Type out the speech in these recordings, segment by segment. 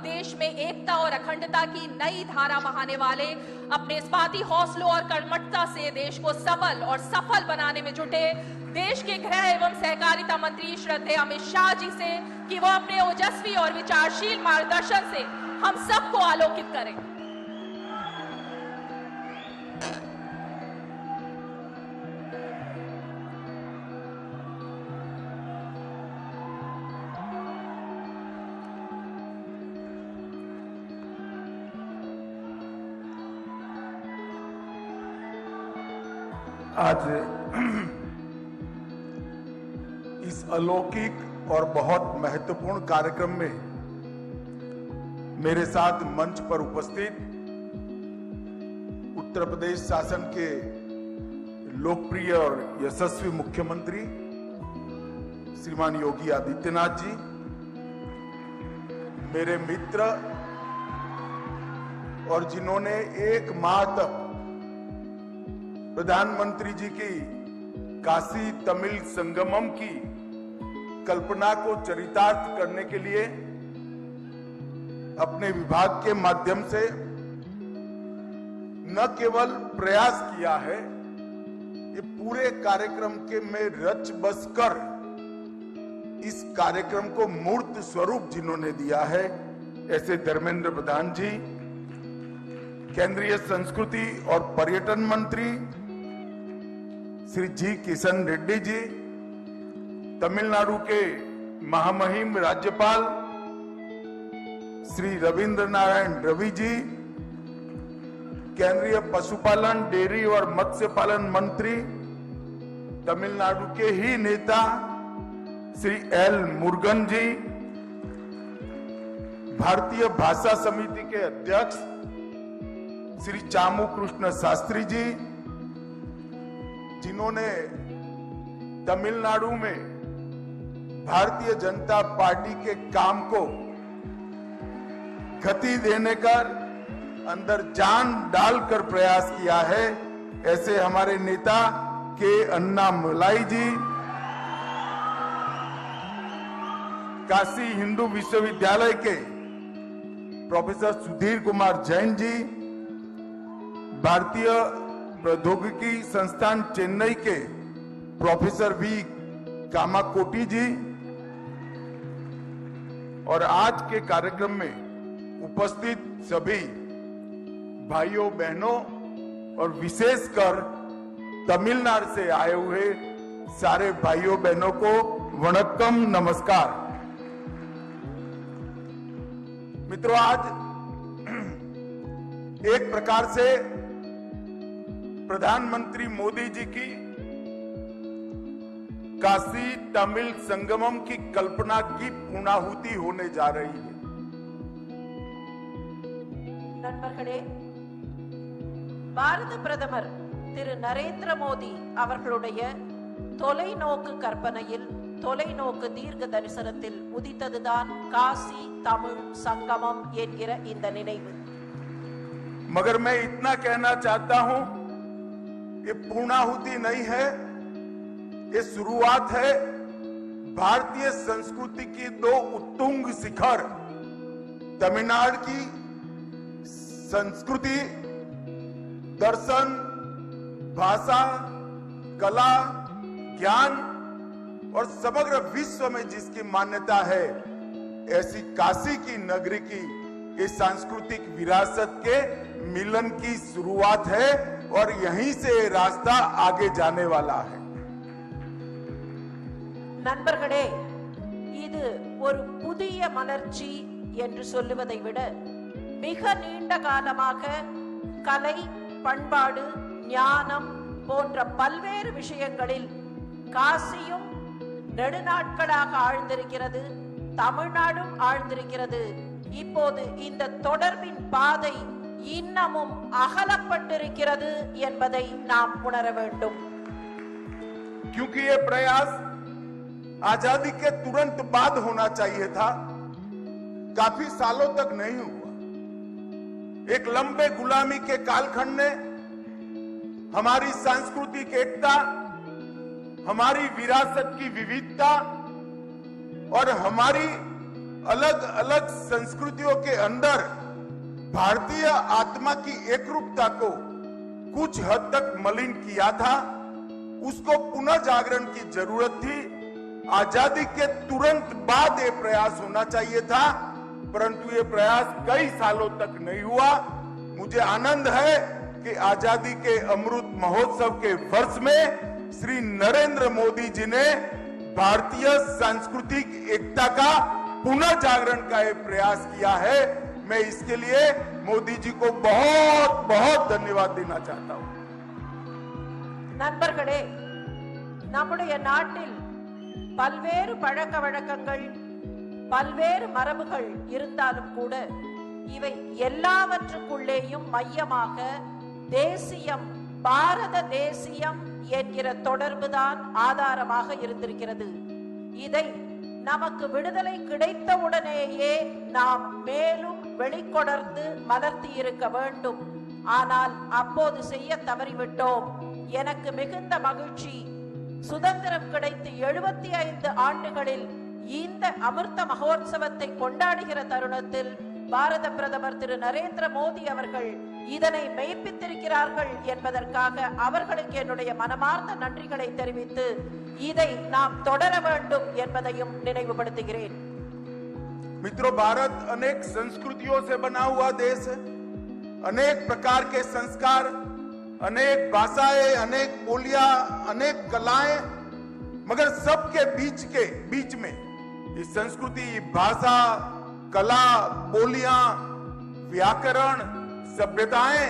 देश में एकता और अखंडता की नई धारा बहाने वाले अपने इस्पाती हौसलों और कर्मठता से देश को सबल और सफल बनाने में जुटे देश के गृह एवं सहकारिता मंत्री श्रद्धेय अमित शाह जी से कि वो अपने ओजस्वी और विचारशील मार्गदर्शन से हम सबको आलोकित करें। आज इस अलौकिक और बहुत महत्वपूर्ण कार्यक्रम में मेरे साथ मंच पर उपस्थित उत्तर प्रदेश शासन के लोकप्रिय और यशस्वी मुख्यमंत्री श्रीमान योगी आदित्यनाथ जी, मेरे मित्र और जिन्होंने एक माह तक प्रधानमंत्री जी की काशी तमिल संगमम की कल्पना को चरितार्थ करने के लिए अपने विभाग के माध्यम से न केवल प्रयास किया है, ये पूरे कार्यक्रम के में रच बस कर इस कार्यक्रम को मूर्त स्वरूप जिन्होंने दिया है, ऐसे धर्मेंद्र प्रधान जी, केंद्रीय संस्कृति और पर्यटन मंत्री श्री जी किशन रेड्डी जी, तमिलनाडु के महामहिम राज्यपाल श्री रविंद्र नारायण रवि जी, केंद्रीय पशुपालन, डेयरी और मत्स्य पालन मंत्री तमिलनाडु के ही नेता श्री एल मुरुगन जी, भारतीय भाषा समिति के अध्यक्ष श्री चामू कृष्ण शास्त्री जी, जिन्होंने तमिलनाडु में भारतीय जनता पार्टी के काम को गति देने का अंदर जान डालकर प्रयास किया है, ऐसे हमारे नेता के अन्नामलाई जी, काशी हिंदू विश्वविद्यालय के प्रोफेसर सुधीर कुमार जैन जी, भारतीय प्रौद्योगिकी संस्थान चेन्नई के प्रोफेसर वी कामाकोटी जी, और आज के कार्यक्रम में उपस्थित सभी भाइयों बहनों और विशेषकर तमिलनाडु से आए हुए सारे भाइयों बहनों को वणक्कम, नमस्कार। मित्रों, आज एक प्रकार से प्रधानमंत्री मोदी जी की काशी तमिल संगमम की कल्पना की पूर्णाहुति होने जा रही है। நண்பர்களே, பாரத பிரதமர் திரு நரேந்திர மோடி அவர்களுடைய தொலைநோக்கு கற்பனையில், தொலைநோக்கு தீர்க்க தரிசனத்தில் உதித்ததுதான் காசி தமிழ் संगमम என்கிற இந்த நினைவு। मगर मैं इतना कहना चाहता हूं, ये पूर्णाहुति नहीं है, ये शुरुआत है भारतीय संस्कृति की दो उत्तुंग शिखर, तमिलनाडु की संस्कृति, दर्शन, भाषा, कला, ज्ञान और समग्र विश्व में जिसकी मान्यता है, ऐसी काशी की नगरी की ये सांस्कृतिक विरासत के मिलन की शुरुआत है और यहीं से रास्ता आगे जाने वाला है। நண்பர்களே, இது ஒரு புதிய மலர்ச்சி என்று சொல்லுவதை விட மிக நீண்ட காலமாக கலை, பண்பாடு, ஞானம் போன்ற பல்வேறு விஷயங்களில் காசியும் நெடுநாட்களாக ஆழ்ந்திருக்கிறது, தமிழ்நாடும் ஆழ்ந்திருக்கிறது। இப்போது இந்த தொடர்பின் பாதை இன்னமும் அகலப்பட்டிருக்கிறது என்பதை நாம் உணர வேண்டும்। क्योंकि ये प्रयास आजादी के तुरंत बाद होना चाहिए था, काफी सालों तक नहीं हुआ। एक लंबे गुलामी के कालखंड ने हमारी सांस्कृतिक एकता, हमारी विरासत की विविधता और हमारी अलग अलग संस्कृतियों के अंदर भारतीय आत्मा की एकरूपता को कुछ हद तक मलिन किया था, उसको पुनः जागरण की जरूरत थी। आजादी के तुरंत बाद ये प्रयास होना चाहिए था, परंतु ये प्रयास कई सालों तक नहीं हुआ। मुझे आनंद है कि आजादी के अमृत महोत्सव के वर्ष में श्री नरेंद्र मोदी जी ने भारतीय सांस्कृतिक एकता का पुनः जागरण का ये प्रयास किया है। मैं इसके लिए मोदी जी को बहुत बहुत धन्यवाद देना चाहता हूं। நண்பர்களே, நம்முடைய நாட்டில் பல்வேறு பழக்க வழக்கங்கள், பல்வேறு மரபுகள் இருந்தாலும் கூட இவை எல்லாவற்றுக்குள்ளேயும் மையமாக தேசியம், பாரத தேசியம் என்கிற தொடர்புதான் ஆதாரமாக இருந்திருக்கிறது. இதை நமக்கு விடுதலை கிடைத்தவுடனேயே நாம் மேலும் வெளிக்கொணர்ந்து மலர்த்தி இருக்க வேண்டும். ஆனால் அப்போது செய்ய தவறிவிட்டோம். எனக்கு மிகுந்த மகிழ்ச்சி, சுதந்திரம் கிடைத்து 75 ஆண்டுகளில் இந்த அமிர்த மகோத்சவத்தை கொண்டாடுகிற தருணத்தில் பாரத பிரதமர் திரு நரேந்திர மோடி அவர்கள் இதனை மெய்ப்பித்திருக்கிறார்கள் என்பதற்காக அவர்களுக்கு என்னுடைய மனமார்ந்த நன்றிகளை தெரிவித்து இதை நாம் தொடர வேண்டும் என்பதையும் நினைவுபடுத்துகிறேன். मित्रों, भारत अनेक संस्कृतियों से बना हुआ देश है। अनेक प्रकार के संस्कार, अनेक भाषाएं, अनेक बोलियां, अनेक कलाएं, मगर सबके बीच में ये संस्कृति, भाषा, कला, बोलियां, व्याकरण, सभ्यताएं,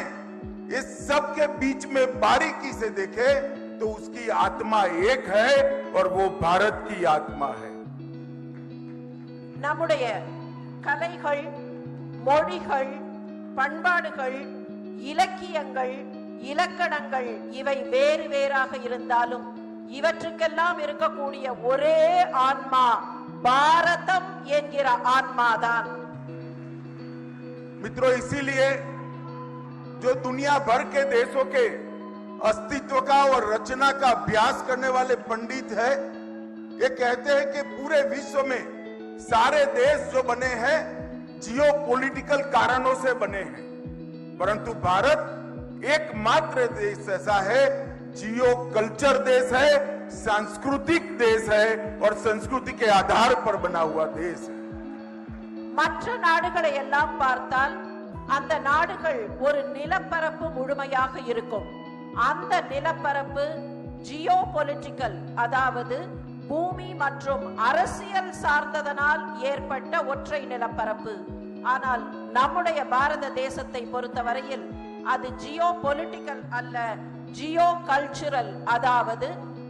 इस सब के बीच में बारीकी से देखे तो उसकी आत्मा एक है और वो भारत की आत्मा है। நம்முடைய கலைகள், மொழிகள், பண்பாடுகள், இலக்கியங்கள், இலக்கணங்கள் இவை வேறு வேறாக இருந்தாலும் இவற்றுக்கெல்லாம் இருக்கக்கூடிய ஒரே ஆன்மா பாரதம் என்கிற ஆன்மாதான். मित्रों, इसीलिए जो दुनिया भर के देशों के अस्तित्व का और रचना का अभ्यास करने वाले पंडित हैं, ये कहते हैं कि पूरे विश्व में सारे देश जो बने हैं जियोपॉलिटिकल कारणों से बने हैं, परंतु भारत एकमात्र देश ऐसा है, जियो कल्चर देश है, सांस्कृतिक देश है और संस्कृति के आधार पर बना हुआ देश है। மற்ற நாடுகளை எல்லாம் பார்த்தால் அந்த நாடுகள் ஒரு நிலப்பரப்பு முழுமையாக இருக்கும். அந்த நிலப்பரப்பு ஜியோபொலிட்டிக்கல், அதாவது பூமி மற்றும் அரசியல் சார்ந்ததனால் ஏற்பட்ட ஒற்றை நிலப்பரப்பு. ஆனால் நம்முடைய பாரத தேசத்தை பொறுத்தவரையில் அது ஜியோபொலிட்டிக்கல் அல்ல, ஜியோ கல்ச்சுரல், அதாவது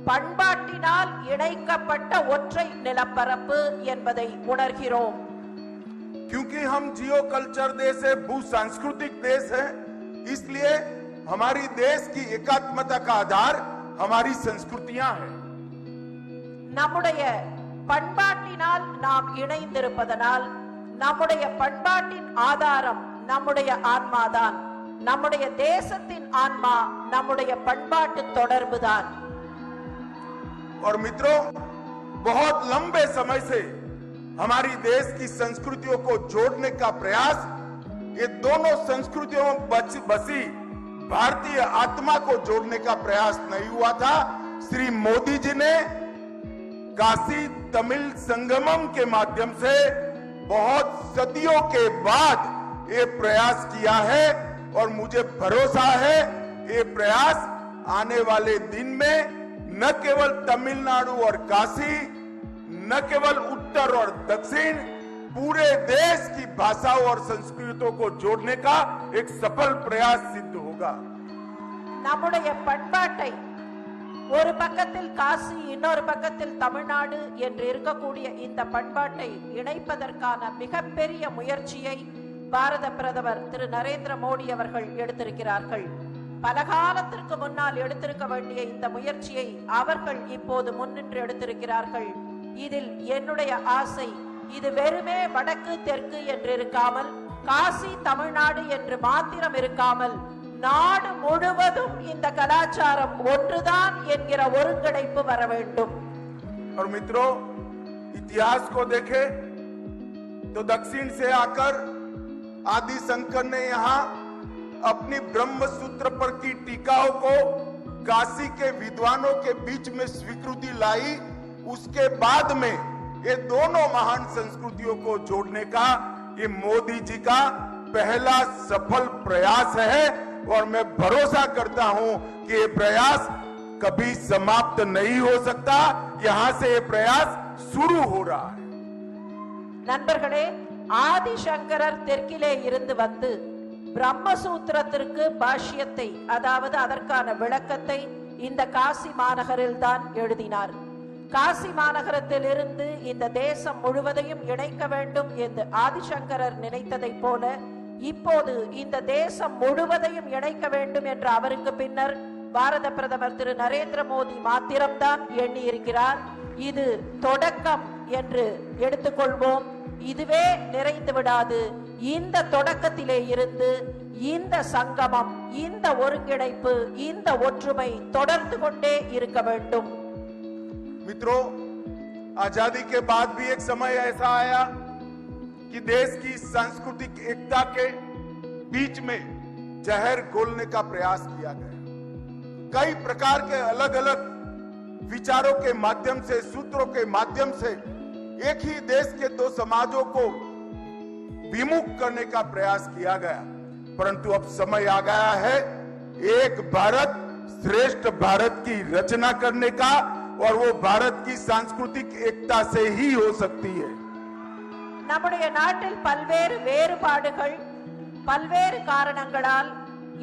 பண்பாட்டினால் இணைக்கப்பட்ட ஒற்றை நிலப்பரப்பு என்பதை உணர்கிறோம். क्योंकि हम जियो कल्चर देश है, भू सांस्कृतिक देश है, इसलिए हमारी देश की एकात्मता का आधार हमारी संस्कृतियां हैं। நம்முடைய பண்பாட்டினால் நாம் இணைந்திருப்பதனால் நம்முடைய பண்பாட்டின் ஆதாரம் நம்முடைய ஆன்மாதான். நம்முடைய தேசத்தின் ஆன்மா நம்முடைய பண்பாட்டு தொடர்புதான். और मित्रों, बहुत लंबे समय से हमारी देश की संस्कृतियों को जोड़ने का प्रयास, ये दोनों संस्कृतियों में बसी भारतीय आत्मा को जोड़ने का प्रयास नहीं हुआ था। श्री मोदी जी ने काशी तमिल संगमम के माध्यम से बहुत सदियों के बाद ये प्रयास किया है और मुझे भरोसा है ये प्रयास आने वाले दिन में न केवल तमिलनाडु और काशी, न केवल उत्तर और दक्षिण, पूरे देश की भाषाओं और संस्कृतियों को जोड़ने का एक सफल प्रयास सिद्ध होगा। நம்முடைய பண்பாட்டை ஒரு பக்கத்தில் காசி, இன்னொரு பக்கத்தில் தமிழ்நாடு என்று இருக்கக்கூடிய இந்த பண்பாட்டை இணைப்பதற்கான மிகப்பெரிய முயற்சியை பாரத பிரதமர் திரு நரேந்திர மோடி அவர்கள் எடுத்திருக்கிறார்கள். பல காலத்திற்கு முன்னால் எடுத்திருக்க வேண்டிய இந்த முயற்சியை அவர்கள் இப்போது முன்னின்று எடுத்திருக்கிறார்கள். இதில் என்னுடைய ஆசை, இது வெறுமே வடக்கு தெற்கு என்று இருக்காமல், காசி தமிழ்நாடு என்று மாத்திரம் இருக்காமல், நாடு முழுவதும் இந்த கலாச்சாரம் ஒன்றுதான் என்கிற ஒருங்கிணைப்பு வர வேண்டும். और मित्रों, इतिहास को देखें तो दक्षिण से आकर आदि शंकर ने यहां अपनी ब्रह्म सूत्र पर की टीकाओं को काशी के विद्वानों के बीच में स्वीकृति लाई। उसके बाद में ये दोनों महान संस्कृतियों को जोड़ने का ये मोदी जी का पहला सफल प्रयास है और मैं भरोसा करता हूं कि ये प्रयास कभी समाप्त नहीं हो सकता। यहां से ये प्रयास शुरू हो रहा है। நண்பர்களே, ஆதிசங்கரர் தெற்கிலே இருந்து வந்து பிரம்மசூத்திரத்திற்கு பாஷ்யத்தை, அதாவது அதற்கான விளக்கத்தை இந்த காசி மாநகரில் தான் எழுதினார். காசி மாநகரத்தில் இருந்து இந்த தேசம் முழுவதையும் இணைக்க வேண்டும் என்று ஆதிசங்கரர் நினைத்ததை போல இப்போது இந்த தேசம் முழுவதையும் இணைக்க வேண்டும் என்று அவருக்கு பின்னர் பாரத பிரதமர் திரு நரேந்திர மோடி மாத்திரம்தான் எண்ணி இருக்கிறார். இது தொடக்கம் என்று எடுத்துக்கொள்வோம். இதுவே நிறைந்து விடாது. இந்த தொடக்கத்திலே இருந்து இந்த சங்கமம், இந்த ஒருங்கிணைப்பு, இந்த ஒற்றுமை தொடர்ந்து கொண்டே இருக்க வேண்டும். मित्रों, आजादी के बाद भी एक समय ऐसा आया कि देश की सांस्कृतिक एकता के बीच में जहर घोलने का प्रयास किया गया। कई प्रकार के अलग अलग विचारों के माध्यम से, सूत्रों के माध्यम से एक ही देश के दो समाजों को विमुख करने का प्रयास किया गया। परंतु अब समय आ गया है एक भारत श्रेष्ठ भारत की रचना करने का, और वो भारत की सांस्कृतिक एकता से ही हो सकती है। நம்முடைய நாட்டில் பல்வேறு வேறுபாடுகள் பல்வேறு காரணங்களால்,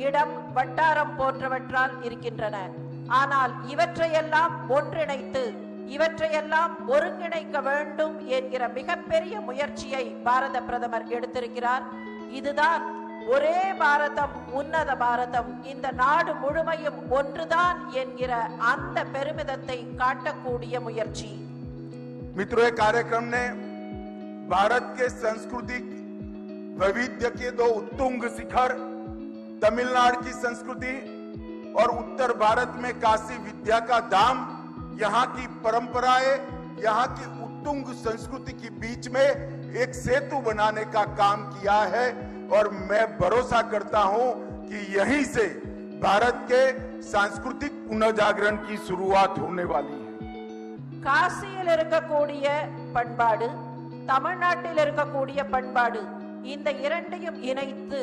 இடம், வட்டாரம் போன்றவற்றால் இருக்கின்றன. ஆனால் இவற்றையெல்லாம் ஒன்றிணைத்து இவற்றையெல்லாம் ஒருங்கிணைக்க வேண்டும் என்கிற மிகப்பெரிய முயற்சியை பாரத பிரதமர் எடுத்திருக்கிறார். இதுதான் ஒரே பாரதம், உன்னத பாரதம், இந்த நாடு முழுமையும் ஒன்றுதான் என்கிற அந்த பெருமிதத்தை காட்டக்கூடிய முயற்சி. मित्रों, ये कार्यक्रम ने भारत के सांस्कृतिक वैविध्य के दो उत्तुंग शिखर, तमिलनाडु की संस्कृति और उत्तर भारत में काशी विद्या का धाम, यहाँ की परंपराएं, यहाँ की उत्तुंग संस्कृति के बीच में एक सेतु बनाने का काम किया है। और मैं भरोसा करता हूं कि यहीं से भारत के सांस्कृतिक पुनर्जागरण की शुरुआत होने वाली है। காசியில் இருக்கக்கூடிய பண்பாடு, தமிழ்நாட்டில் இருக்கக்கூடிய பண்பாடு, இந்த இரண்டையும் இணைத்து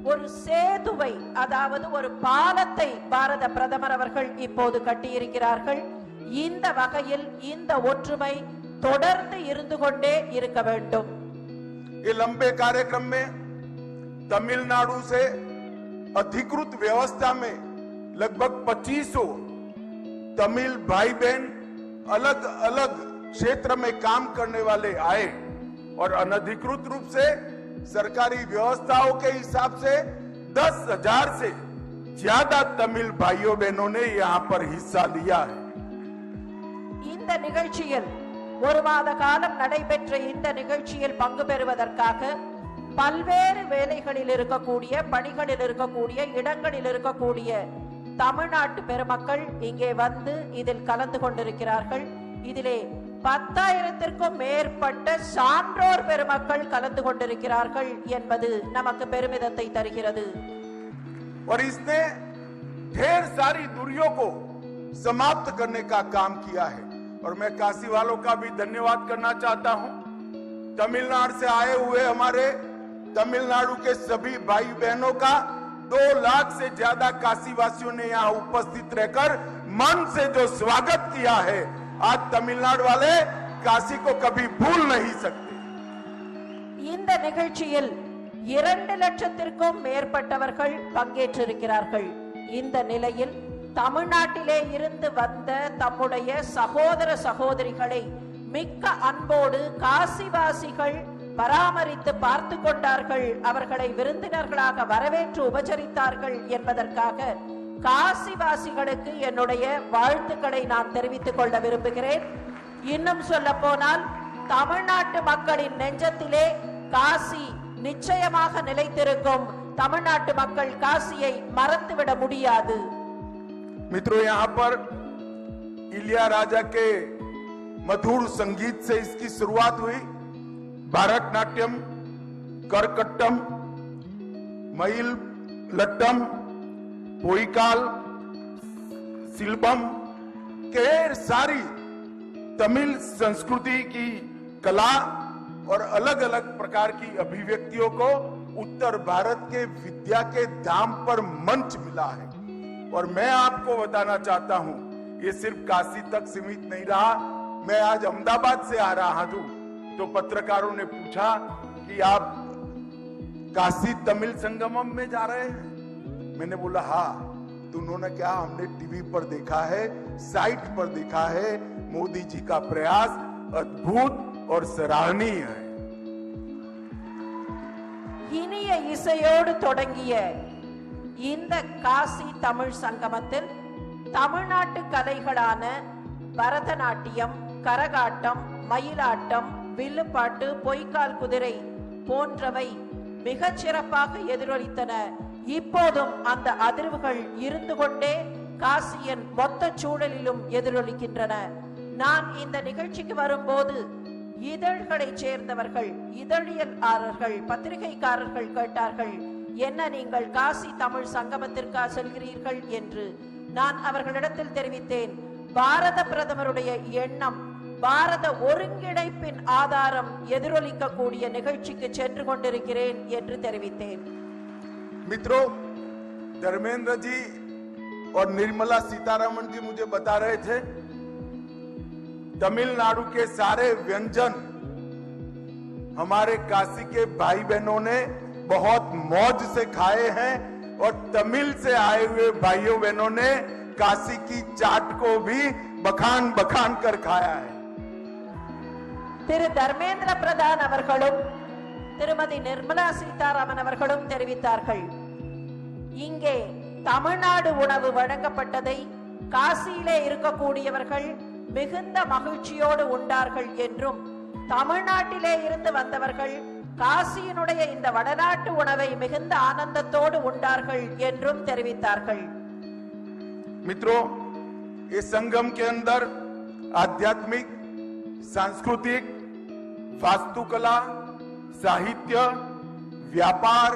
ஒரு சேதுவை, அதாவது ஒரு பாலத்தை பாரத பிரதமர் அவர்கள் இப்போது கட்டியிருக்கிறார்கள். இந்த வகையில் இந்த ஒற்றுமை தொடர்ந்து இருந்து கொண்டே இருக்க வேண்டும். ये लंबे कार्यक्रम में तमिलनाडु से अधिकृत व्यवस्था में लगभग 2500 तमिल भाई बहन अलग अलग क्षेत्र में काम करने वाले आए और अनधिकृत रूप से सरकारी व्यवस्थाओं के हिसाब से 10,000 से ज्यादा तमिल भाइयों बहनों ने यहां पर हिस्सा लिया है। இந்த நிகழ்ச்சியில் ஒரு மாத காலம் நடைபெற்ற இந்த நிகழ்ச்சியில் பங்கு பெறுவதற்காக பல்வேறு வேலைகளில் இருக்கக்கூடிய, பணிகளில் இருக்கக்கூடிய, இடங்களில் இருக்கக்கூடிய தமிழ்நாட்டு பெருமக்கள் இங்கே வந்து இதில் கலந்து கொண்டிருக்கிறார்கள். இதிலே 10,000த்திற்கும் மேற்பட்ட சான்றோர் பெருமக்கள் கலந்து கொண்டிருக்கிறார்கள் என்பது நமக்கு பெருமிதத்தை தருகிறது. और इसने ढेर सारी दूरियों को समाप्त करने का काम किया है। और मैं काशी वालों का भी धन्यवाद करना चाहता हूं। तमिलनाडु से आए हुए हमारे तमिलनाडु के सभी भाई बहनों का 2 लाख से ज्यादा काशी वासियों ने यहाँ उपस्थित रहकर मन से जो स्वागत किया है, आज तमिलनाडु वाले काशी को कभी भूल नहीं सकते। இந்த நிகழ்ச்சியில் 2 லட்சத்திற்கும் மேற்பட்டவர்கள் பங்கேற்றிருக்கிறார்கள். இந்த நிலையில் தமிழ்நாட்டிலே இருந்து வந்த தம்முடைய சகோதர சகோதரிகளை மிக்க அன்போடு காசிவாசிகள் பராமரித்து பார்த்து கொண்டார்கள். அவர்களை விருந்தினர்களாக வரவேற்று உபசரித்தார்கள் என்பதற்காக காசிவாசிகளுக்கு என்னுடைய வாழ்த்துக்களை நான் தெரிவித்துக் கொள்ள விரும்புகிறேன். இன்னும் சொல்ல போனால் தமிழ்நாட்டு மக்களின் நெஞ்சத்திலே காசி நிச்சயமாக நிலைத்திருக்கும். தமிழ்நாட்டு மக்கள் காசியை மறந்துவிட முடியாது. मित्रों, यहाँ पर इलिया राजा के मधुर संगीत से इसकी शुरुआत हुई। भारतनाट्यम, करकट्टम, मईल लट्टम, पोईकाल, शिल्पम, ढेर सारी तमिल संस्कृति की कला और अलग अलग प्रकार की अभिव्यक्तियों को उत्तर भारत के विद्या के धाम पर मंच मिला है। और मैं आपको बताना चाहता हूं, ये सिर्फ काशी तक सीमित नहीं रहा। मैं आज अहमदाबाद से आ रहा हूं तो पत्रकारों ने पूछा कि आप काशी तमिल संगमम में जा रहे हैं? मैंने बोला हाँ। तो उन्होंने क्या, हमने टीवी पर देखा है, साइट पर देखा है, मोदी जी का प्रयास अद्भुत और सराहनीय है। இனிய இசையோடு தொடங்கிய இந்த காசி தமிழ் சங்கமத்தில் தமிழ்நாட்டு கலைகளான பரதநாட்டியம், கரகாட்டம், மயிலாட்டம், வில்லுப்பாட்டு, பொய்க்கால் குதிரை போன்றவை மிகச் சிறப்பாக எதிரொலித்தன. இப்போதும் அந்த அதிர்வுகள் இருந்து கொண்டே காசியின் மொத்த சூழலிலும் எதிரொலிக்கின்றன. நான் இந்த நிகழ்ச்சிக்கு வரும்போது இதழ்களை சேர்ந்தவர்கள், இதழியலாளர்கள், பத்திரிகைக்காரர்கள் கேட்டார்கள், என்ன நீங்கள் காசி தமிழ் சங்கமத்திற்காக செல்கிறீர்கள் என்று. நான் அவர்களிடத்தில் தெரிவித்தேன், பாரத பிரதமருடைய எண்ணம், பாரத ஒருங்கிணைப்பின் ஆதாரம் எதிரொலிக்கக்கூடிய நிகழ்ச்சிக்கு சென்று கொண்டிருக்கிறேன் என்று தெரிவித்தேன். मित्रों, धर्मेंद्र जी और निर्मला सीतारमण जी मुझे बता रहे थे, तमिलनाडु के सारे व्यंजन हमारे काशी के भाई बहनों ने बहुत मौज से खाए हैं और तमिल से आए हुए भाइयों बहनों ने काशी की चाट को भी बखान बखान कर खाया है. திரு தர்மேந்திர பிரதான் அவர்களும் திருமதி நிர்மலா சீதாராமன் அவர்களும் தெரிவித்தார்கள், இங்கே தமிழ்நாடு உணவு வழங்கப்பட்டதை காசியிலே இருக்கக்கூடியவர்கள் மிகுந்த மகிழ்ச்சியோடு உண்டார்கள் என்றும், தமிழ்நாட்டிலே இருந்து வந்தவர்கள் காசியினுடைய இந்த வடநாட்டு உணவை மிகுந்த ஆனந்தத்தோடு உண்டார்கள் என்றும் தெரிவித்தார்கள். मित्रों, इस संगम के अंदर आध्यात्मिक, सांस्कृतिक, वास्तुकला, साहित्य, व्यापार,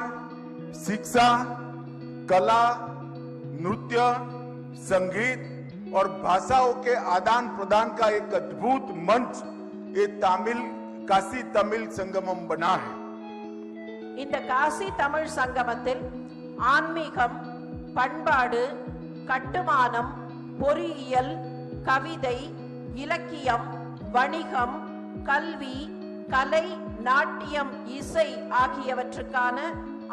शिक्षा, कला, नृत्य, संगीत और भाषाओं के आदान प्रदान का एक अद्भुत मंच ये काशी तमिल संगमम बना है. இந்த காசி தமிழ் சங்கமத்தில் ஆன்மீகம், பண்பாடு, கட்டுமானம், பொறியியல், கவிதை, இலக்கியம், வணிகம், கல்வி, கலை, நாட்டியம், இசை ஆகியவற்றுக்கான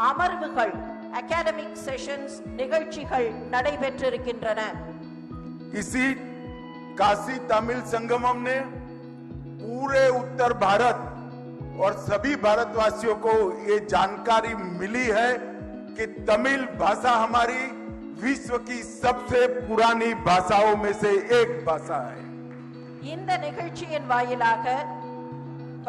அமர்வுகள், அகாடமிக் செஷன்ஸ், நிகழ்ச்சிகள் நடைபெற்றிருக்கின்றன. इसी काशी तमिल संगमम ने पूरे उत्तर भारत और सभी भारतवासियों को ये जानकारी मिली है कि तमिल भाषा हमारी विश्व की सबसे पुरानी भाषाओं में से एक भाषा है. இந்த நிகழ்ச்சியின் வாயிலாக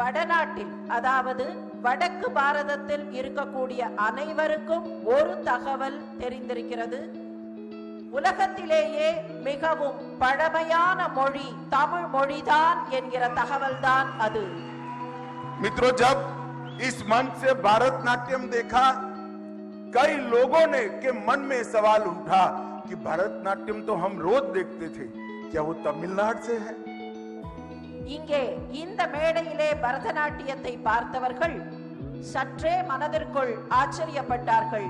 வடநாட்டில், அதாவது வடக்கு பாரதத்தில் இருக்கக்கூடிய அனைவருக்கும் ஒரு தகவல் தெரிந்திருக்கிறது. உலகத்திலேயே மிகவும் பழமையான மொழி தமிழ் மொழிதான் என்கிற தகவல் தான் அது. मित्रों, जब इस मंच से भारतनाट्यम देखा, कई लोगों ने के मन में सवाल उठा कि भारतनाट्यम तो हम रोज देखते थे, क्या वो तमिलनाडु से है? இங்கே இந்த மேடையிலே பரதநாட்டியத்தை பார்த்தவர்கள் சற்றே மனதிற்குள் ஆச்சரியப்பட்டார்கள்.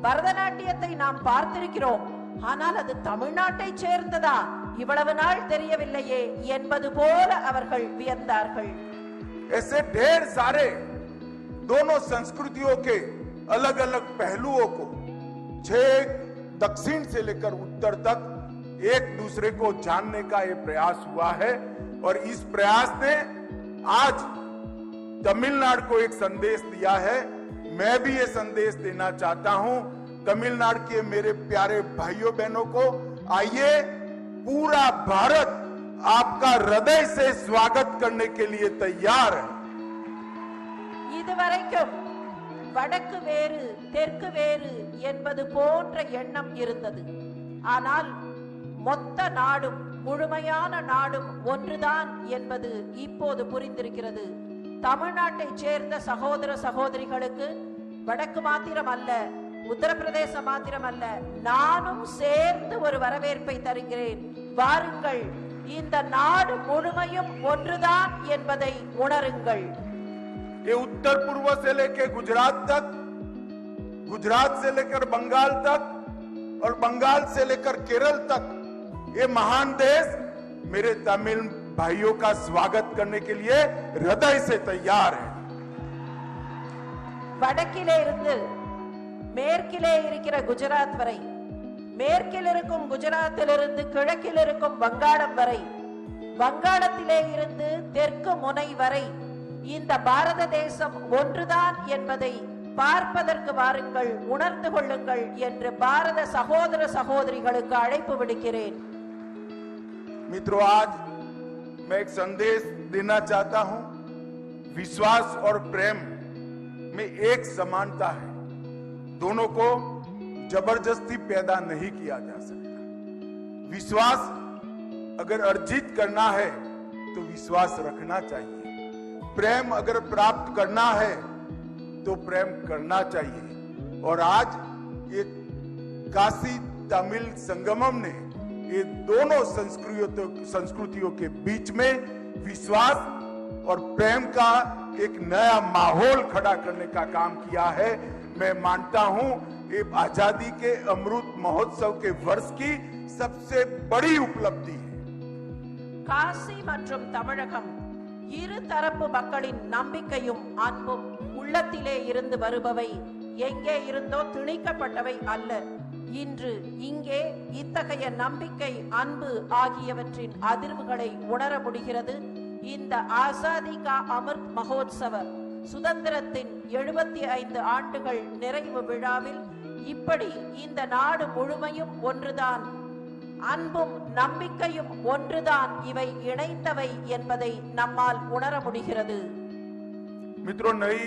பரதநாட்டியத்தை நாம் பார்த்திருக்கிறோம், ஆனால் அது தமிழ்நாட்டை சேர்ந்ததா, இவ்வளவு நாள் தெரியவில்லையே என்பது போல அவர்கள் வியந்தார்கள். ऐसे ढेर सारे दोनों संस्कृतियों के अलग अलग पहलुओं को छेक दक्षिण से लेकर उत्तर तक एक दूसरे को जानने का ये प्रयास हुआ है. और इस प्रयास ने आज तमिलनाडु को एक संदेश दिया है. मैं भी ये संदेश देना चाहता हूं तमिलनाडु के मेरे प्यारे भाइयों बहनों को, आइए, पूरा भारत आपका हृदय से स्वागत करने के लिए तैयार है. இதுவரைக்கும் வடக்கு வேறு தெற்கு வேறு என்பது போன்ற எண்ணம் இருந்தது. ஆனால் மொத்த நாடும், முழுமையான நாடும் ஒன்றுதான் என்பது இப்போது புரிந்திருக்கிறது. தமிழ்நாட்டைச் சேர்ந்த சகோதர சகோதரிகளுக்கு வடக்கு மாத்திரமல்ல, உத்தரப்பிரதேசம் மாத்திரமல்ல, நானும் சேர்ந்து ஒரு வரவேற்பை தருகிறேன். வாருங்கள், இந்த நாடு முழுமையும் ஒன்றுதான் என்பதை உணருங்கள். ये उत्तर पूर्व से लेकर गुजरात तक, गुजरात से लेकर बंगाल तक और बंगाल से लेकर केरल तक, ये महान देश मेरे तमिल भाइयों का स्वागत करने के लिए हृदय से तैयार है. வடக்கிலே இருந்து மேற்கிலே இருக்கிற குஜராத் வரை, மேற்கில் இருக்கும் குஜராத்திலிருந்து கிழக்கில் இருக்கும் வங்காளம் வரை, வங்காளத்திலே இருந்து தெற்கு முனை வரை இந்த பாரத தேசம் ஒன்றுதான் என்பதை பார்ப்பதற்கு வாருங்கள், உணர்ந்து கொள்ளுங்கள் என்று பாரத சகோதர சகோதரிகளுக்கு அழைப்பு விடுக்கிறேன். मित्रों, आज मैं एक संदेश देना चाहता हूं. विश्वास और प्रेम में एक समानता है. दोनों को जबरदस्ती पैदा नहीं किया जा सकता. विश्वास अगर अर्जित करना है तो विश्वास रखना चाहिए. प्रेम अगर प्राप्त करना है तो प्रेम करना चाहिए. और आज ये काशी तमिल संगमम ने ये दोनों संस्कृतियों के बीच में विश्वास और प्रेम का एक नया माहौल खड़ा करने का काम किया है. मैं मानता हूं ये आजादी के अमृत महोत्सव के वर्ष की सबसे बड़ी उपलब्धि है. காசி மற்றும் தமிழகம் இரு தரப்பு மக்களின் நம்பிக்கையும் அன்பும் உள்ளத்திலே இருந்து வருபவை, எங்கே இருந்தோ திணிக்கப்பட்டவை அல்ல. இன்று இங்கே இத்தகைய நம்பிக்கை, அன்பு ஆகியவற்றின் அதிர்வுகளை உணர முடிகிறது. இந்த ஆசாதி கா அமிர்த் மகோத்சவ சுதந்திரத்தின் 75 ஆண்டுகள் நிறைவு விழாவில் இப்படி இந்த நாடு முழுமையும் ஒன்றுதான், அன்பும் நம்பிக்கையும் ஒன்றுதான், இவை இணைந்தவை என்பதை நம்மால் உணர முடிகிறது. मित्रों, नई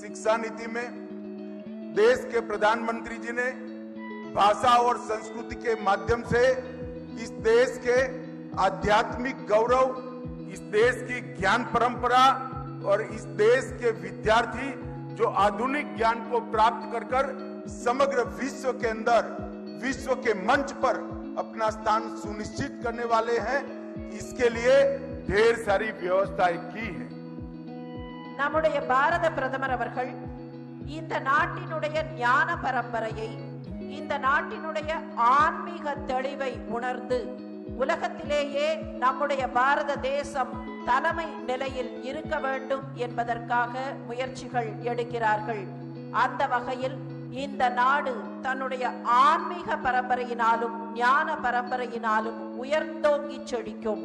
शिक्षा नीति में देश के प्रधानमंत्री जी ने भाषा और संस्कृति के माध्यम से इस देश के आध्यात्मिक गौरव, इस देश की ज्ञान परंपरा और इस देश के विद्यार्थी जो आधुनिक ज्ञान को प्राप्त कर समग्र विश्व के अंदर, विश्व के मंच पर अपना स्थान सुनिश्चित करने वाले हैं, इसके लिए ढेर सारी व्यवस्थाएं की है. நம்முடைய பாரத பிரதமர் அவர்கள் இந்த நாட்டினுடைய ஞான பரம்பரையை, இந்த நாட்டினுடைய ஆன்மீக தெளிவை உணர்ந்து உலகத்திலேயே நம்முடைய பாரத தேசம் தலைமை நிலையில் இருக்க வேண்டும் என்பதற்காக முயற்சிகள் எடுக்கிறார்கள். அந்த வகையில் இந்த நாடு தன்னுடைய ஆன்மீக பரம்பரையினாலும் ஞான பரம்பரையினாலும் உயர்ந்தோங்கி செழிக்கும்.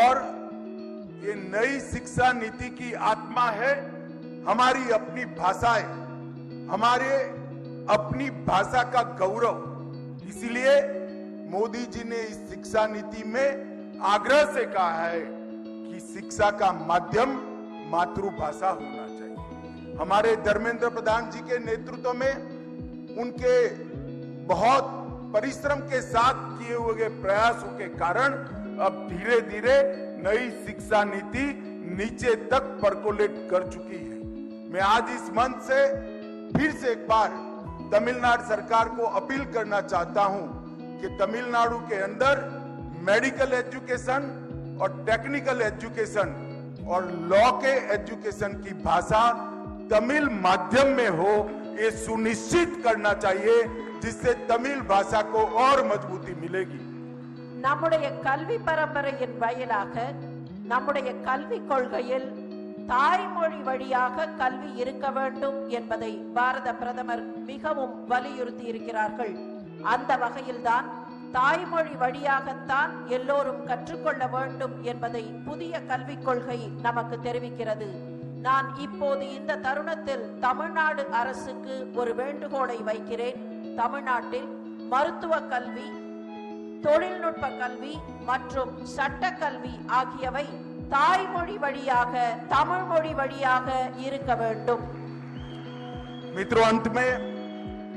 और ये नई शिक्षा नीति की आत्मा है हमारी अपनी भाषाएं, हमारे अपनी भाषा का गौरव. इसलिए मोदी जी ने इस शिक्षा नीति में आग्रह से कहा है कि शिक्षा का माध्यम मातृभाषा होना चाहिए. हमारे धर्मेंद्र प्रधान जी के नेतृत्व में, उनके बहुत परिश्रम के साथ किए हुए प्रयासों के कारण अब धीरे धीरे नई शिक्षा नीति नीचे तक परकोलेट कर चुकी है. मैं आज इस मंच से फिर से एक बार तमिलनाडु सरकार को अपील करना चाहता हूं कि तमिलनाडु के अंदर मेडिकल एजुकेशन और टेक्निकल एजुकेशन और लॉ के एजुकेशन की भाषा तमिल माध्यम में हो, ये सुनिश्चित करना चाहिए, जिससे तमिल भाषा को और मजबूती मिलेगी. நம்முடைய கல்வி பரம்பரையின் வாயிலாக, நம்முடைய கல்வி கொள்கையில் தாய்மொழி வழியாக கல்வி இருக்க வேண்டும் என்பதை பாரத பிரதமர் மிகவும் வலியுறுத்தி இருக்கிறார்கள். அந்த வகையில்தான் தாய்மொழி வழியாகத்தான் எல்லோரும் கற்றுக்கொள்ள வேண்டும் என்பதை புதிய கல்விக் கொள்கை நமக்கு தெரிவிக்கிறது. நான் இப்போது இந்த தருணத்தில் தமிழ்நாடு அரசுக்கு ஒரு வேண்டுகோளை வைக்கிறேன். தமிழ்நாட்டில் மருத்துவ கல்வி, தொழில்நுட்ப கல்வி மற்றும் சட்ட கல்வி ஆகியவை தாய்மொழி வழியாக, தமிழ் மொழி வழியாக இருக்க வேண்டும். मित्रों, अंत में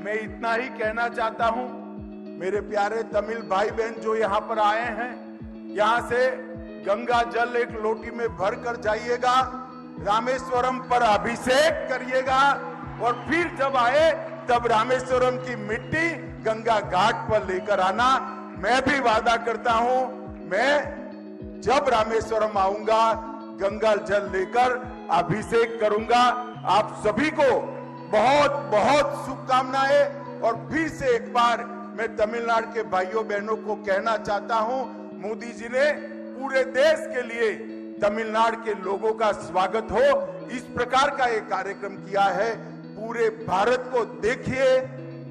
मैं इतना ही कहना चाहता हूं, मेरे प्यारे तमिल भाई बहन जो यहां पर आए हैं, यहां से गंगा जल एक लोटी में भर कर जाइएगा रामेश्वरम पर अभिषेक करिएगा और फिर जब आए तब रामेश्वरम की मिट्टी गंगा घाट पर लेकर आना। मैं भी वादा करता हूं, मैं जब रामेश्वरम आऊंगा गंगा जल लेकर अभिषेक करूंगा। आप सभी को बहुत बहुत शुभकामनाएं। और फिर से एक बार मैं तमिलनाडु के भाइयों बहनों को कहना चाहता हूं, मोदी जी ने पूरे देश के लिए तमिलनाडु के लोगों का स्वागत हो इस प्रकार का एक कार्यक्रम किया है। पूरे भारत को देखिए,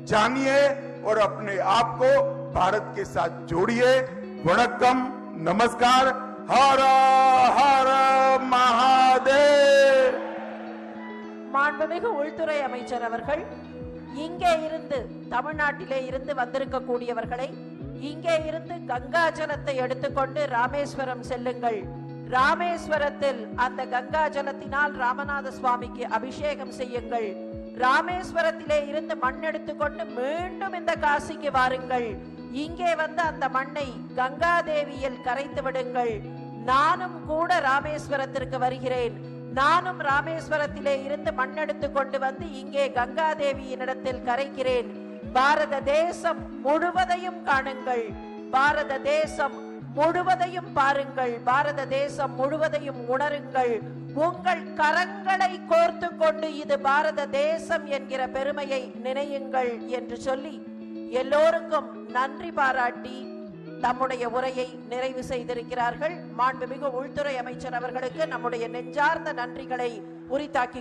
जानिए और अपने आप को भारत के साथ जोड़िए। वणक्कम, नमस्कार, हर हर महादेव। மாண்புமிகு உள்துறை அமைச்சர் அவர்கள் இங்கே இருந்து தமிழ்நாட்டிலே இருந்து வந்திருக்கக்கூடியவர்களை இங்கே இருந்து கங்கா ஜலத்தை எடுத்துக்கொண்டு ராமேஸ்வரம் செல்லுங்கள், ராமேஸ்வரத்தில் அந்த கங்கா ஜலத்தினால் ராமநாத சுவாமிக்கு அபிஷேகம் செய்யுங்கள், ராமேஸ்வரத்திலே இருந்து மண் எடுத்துக்கொண்டு மீண்டும் இந்த காசிக்கு வாருங்கள், இங்கே வந்து அந்த மண்ணை கங்கா தேவியில் கரைத்து விடுங்கள், நானும் கூட ராமேஸ்வரத்திற்கு வருகிறேன், நானும் ராமேஸ்வரத்திலே இருந்து மண்ணெடுத்து கொண்டு வந்து இங்கே கங்கா தேவியினிடத்தில் கரைக்கிறேன். பாரத தேசம் முழுவதையும் காணுங்கள், பாரத தேசம் முழுவதையும் பாருங்கள், பாரத தேசம் முழுவதையும் உணருங்கள். உங்கள் கரங்களை கோர்த்து கொண்டு இது பாரத தேசம் என்கிற பெருமையை நினையுங்கள் என்று சொல்லி எல்லோருக்கும் நன்றி பாராட்டி நம்முடைய உரையை நிறைவு செய்திருக்கிறார்கள். மாண்புமிகு உள்துறை அமைச்சர் அவர்களுக்கு நம்முடைய நெஞ்சார்ந்த நன்றிகளை உரித்தாக்கி